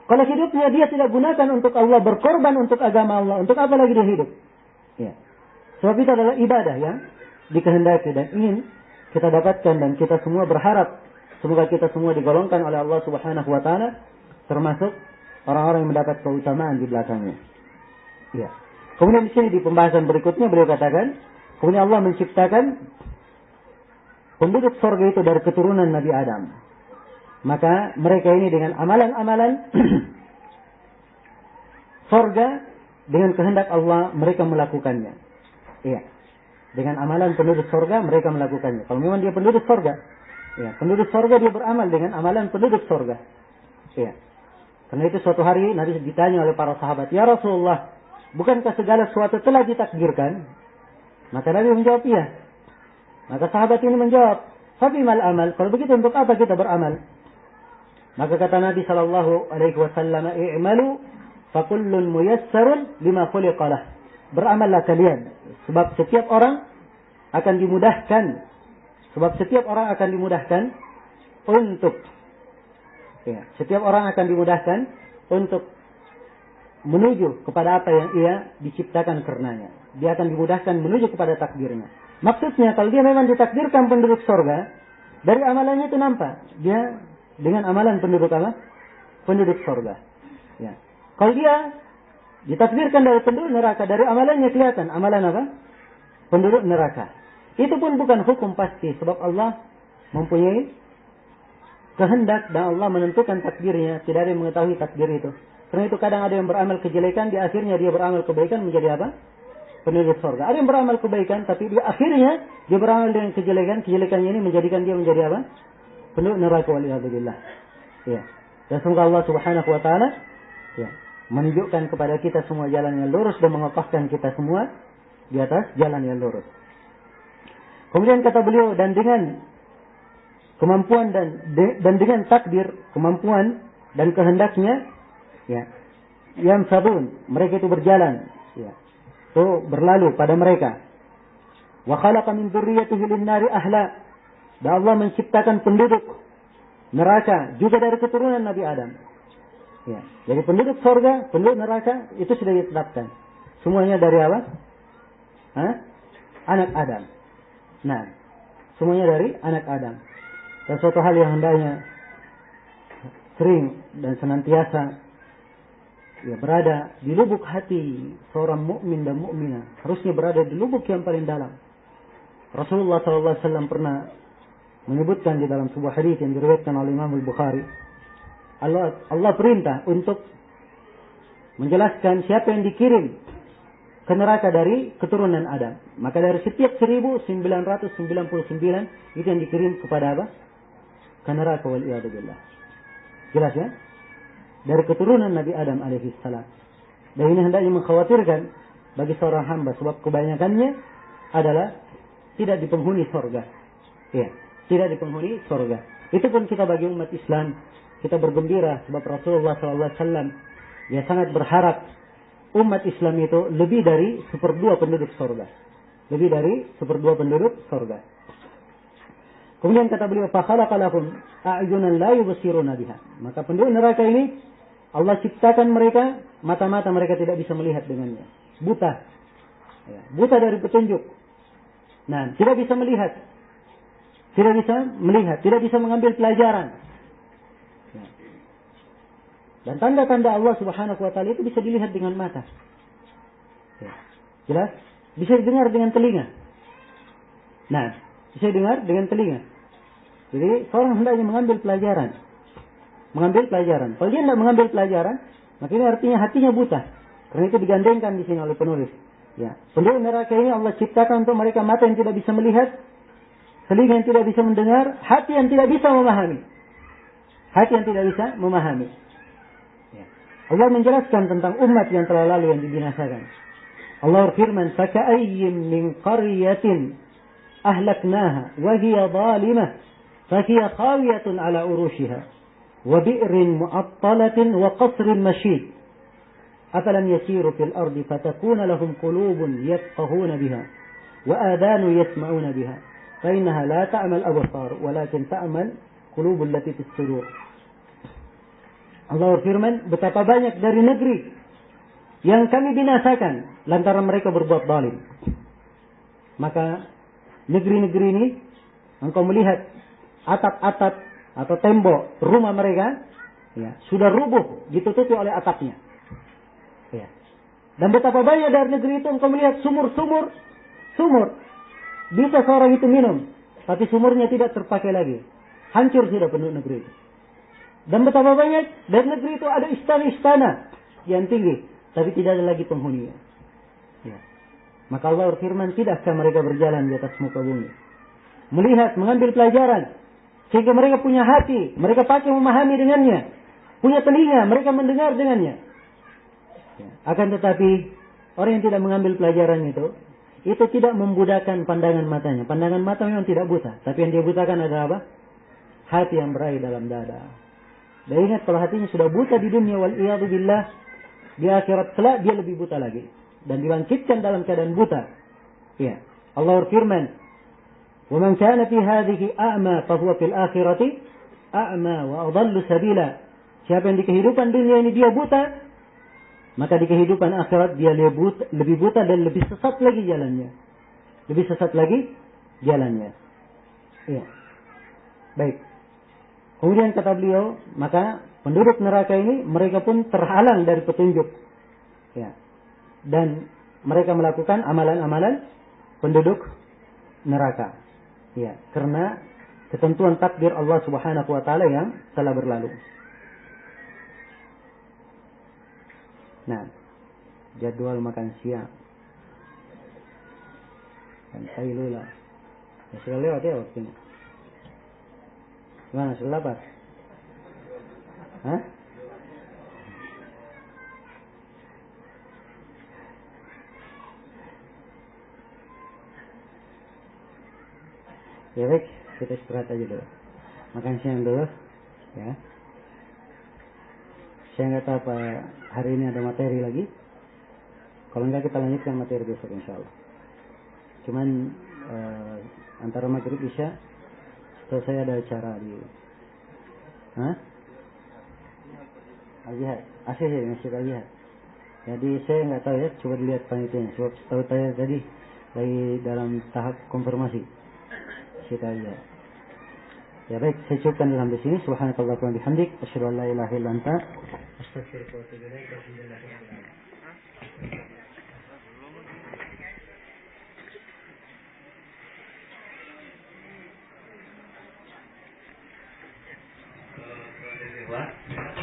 Kalau hidupnya dia tidak gunakan untuk Allah, berkorban untuk agama Allah, untuk apa lagi dia hidup? Ya. Sebab itu adalah ibadah yang dikehendaki dan ingin kita dapatkan, dan kita semua berharap semoga kita semua digolongkan oleh Allah Subhanahu wa taala termasuk orang-orang yang mendapat keutamaan di belakangnya. Ya. Kemudian di sini di pembahasan berikutnya beliau katakan, kemudian Allah menciptakan penduduk surga itu dari keturunan Nabi Adam. Maka mereka ini dengan amalan-amalan surga dengan kehendak Allah mereka melakukannya. Iya. Dengan amalan penduduk surga mereka melakukannya. Kalau memang dia penduduk surga, ya, penduduk surga dia beramal dengan amalan penduduk surga. Ya. Karena itu suatu hari Nabi ditanya oleh para sahabat, "Ya Rasulullah, bukankah segala sesuatu telah ditakdirkan?" Maka Nabi menjawab, "Iya." Maka sahabat ini menjawab, Fabimal amal. Kalau begitu untuk apa kita beramal? Maka kata Nabi sallallahu alaihi wasallam, "I'malu fa kullun muyassarun lima khuliqa lah." Beramallah kalian, sebab setiap orang akan dimudahkan. Sebab setiap orang akan dimudahkan untuk setiap orang akan dimudahkan untuk menuju kepada apa yang ia diciptakan karenanya. Dia akan dimudahkan menuju kepada takdirnya. Maksudnya kalau dia memang ditakdirkan penduduk surga, dari amalannya itu nampak dia dengan amalan penduduk apa? Penduduk surga. Ya. Kalau dia ditakdirkan dari penduduk neraka, dari amalannya kelihatan amalan apa? Penduduk neraka. Itu pun bukan hukum pasti, sebab Allah mempunyai kehendak dan Allah menentukan takdirnya. Tidak ada yang mengetahui takdir itu. Karena itu kadang ada yang beramal kejelekan, di akhirnya dia beramal kebaikan menjadi apa? Penduduk surga. Ada yang beramal kebaikan, tapi di akhirnya dia beramal dengan kejelekan. Kejelekannya ini menjadikan dia menjadi apa? Penduduk neraka, waliyadzubillah. Ya. Dan semoga Allah subhanahu wa ta'ala menunjukkan kepada kita semua jalan yang lurus dan mengokohkan kita semua di atas jalan yang lurus. Kemudian kata beliau, dan dengan kemampuan dan dengan takdir, kemampuan dan kehendaknya, yang sabun, mereka itu berjalan, itu berlalu pada mereka. Wa khalaqa min dzurriyyatihi lin-nari ahla. Dan Allah menciptakan penduduk neraka juga dari keturunan Nabi Adam. Ya, jadi penduduk surga, penduduk neraka itu sudah ditetapkan. Semuanya dari apa? Anak Adam. Nah, semuanya dari anak Adam. Dan suatu hal yang hendaknya sering dan senantiasa berada di lubuk hati seorang mukmin dan mukminah, harusnya berada di lubuk yang paling dalam. Rasulullah SAW pernah menyebutkan di dalam sebuah hadis yang diriwayatkan oleh Imam Al-Bukhari, Allah perintah untuk menjelaskan siapa yang dikirim ke neraka dari keturunan Adam. Maka dari setiap 1999 itu yang dikirim kepada apa? Ke neraka, waliyadzubillah. Jelas ya? Dari keturunan Nabi Adam alaihissalam. Dan ini hendaknya mengkhawatirkan bagi seorang hamba, sebab kebanyakannya adalah tidak di penghuni surga. Ya, tidak di penghuni surga. Itu pun kita bagi umat Islam, kita bergembira sebab Rasulullah SAW ya sangat berharap umat Islam itu lebih dari 1/2 penduduk surga. Lebih dari 1/2 penduduk surga. Kemudian kata beliau, fa khalaqa lahum a'yunan la yubsiruna biha. Maka penduduk neraka ini Allah ciptakan mereka, mata-mata mereka tidak bisa melihat dengannya. Buta. Ya, buta dari petunjuk. Nah, tidak bisa melihat. Tidak bisa melihat, tidak bisa mengambil pelajaran. Ya. Dan tanda-tanda Allah Subhanahu wa taala itu bisa dilihat dengan mata. Ya. Jelas? Bisa didengar dengan telinga. Nah, bisa dengar dengan telinga. Jadi, seorang hendaknya mengambil pelajaran. Mengambil pelajaran. Kalau dia tidak mengambil pelajaran, maka ini artinya hatinya buta. Karena itu digandengkan di sini oleh penulis. Ya. Penduduk neraka ini Allah ciptakan untuk mereka mata yang tidak bisa melihat, telinga yang tidak bisa mendengar, hati yang tidak bisa memahami. Hati yang tidak bisa memahami. Ya. Allah menjelaskan tentang umat yang telah lalu yang dibinasakan. Allah berfirman, "Faka'ayyin min qaryatin ahlaknaha wa hiya zalimah, fa hiya khawiyatun ala urushiha." وبئر معطلة وقصر مشيد أفلم يسيروا في الأرض فتكون لهم قلوب يفقهون بها وآذان يسمعون بها فإنها لا تعمى الأبصار ولكن تعمى القلوب التي في الصدور. Allah berfirman, betapa banyak dari negeri yang kami binasakan lantaran mereka berbuat zalim. Maka negeri-negeri ini engkau melihat atap-atap atau tembok rumah mereka sudah rubuh, ditutupi oleh atapnya. Ya. Dan betapa banyak dari negeri itu engkau melihat sumur. Bisa seorang itu minum, tapi sumurnya tidak terpakai lagi. Hancur sudah penduduk negeri itu. Dan betapa banyak dari negeri itu ada istana-istana yang tinggi, tapi tidak ada lagi penghuninya. Ya. Maka Allah berfirman, tidakkah mereka berjalan di atas muka bumi, melihat, mengambil pelajaran, sehingga mereka punya hati, mereka pakai memahami dengannya. Punya telinga, mereka mendengar dengannya. Akan tetapi, orang yang tidak mengambil pelajaran itu, itu tidak membudakan pandangan matanya. Pandangan mata memang tidak buta, tapi yang dia butakan adalah apa? Hati yang berada dalam dada. Dan ingat, kalau hatinya sudah buta di dunia, wal iyadu billah, di akhirat kelak dia lebih buta lagi dan dibangkitkan dalam keadaan buta. Ya, Allah berfirman, "Wa man kana fi hadhihi a'ma fa huwa fil akhirati a'ma wa adallu sabila." Siapa yang di kehidupan dunia ini dia buta, maka di kehidupan akhirat dia lebih buta dan lebih sesat lagi jalannya. Lebih sesat lagi jalannya. Iya. Baik. Kemudian kata beliau, maka penduduk neraka ini mereka pun terhalang dari petunjuk. Ya. Dan mereka melakukan amalan-amalan penduduk neraka. Ya, karena ketentuan takdir Allah Subhanahu wa taala yang telah berlalu. Nah, jadwal makan siang. Dan kailula. Ya, sudah lewat ya waktunya. Gimana, sudah lapar? Hah? Ya baik, kita istirahat aja dulu. Makan siang dulu. Ya. Saya nggak tahu apa hari ini ada materi lagi. Kalau enggak kita lanjutkan materi besok insya Allah. Cuman antara maghrib isya, so saya ada acara di Al-Jihad. Asyik ya, masjid Al-Jihad. Jadi saya nggak tahu ya, coba dilihat panitianya. Sebab tahu saya tadi lagi dalam tahap konfirmasi. Masjid Al-Jihad. Ya baik, saya cukupkan dalam di sini. Subhanakallah wa bihamdik, asyhadu an la ilaha illa anta, astaghfiruka wa atubu ilaik. Alhamdulillah.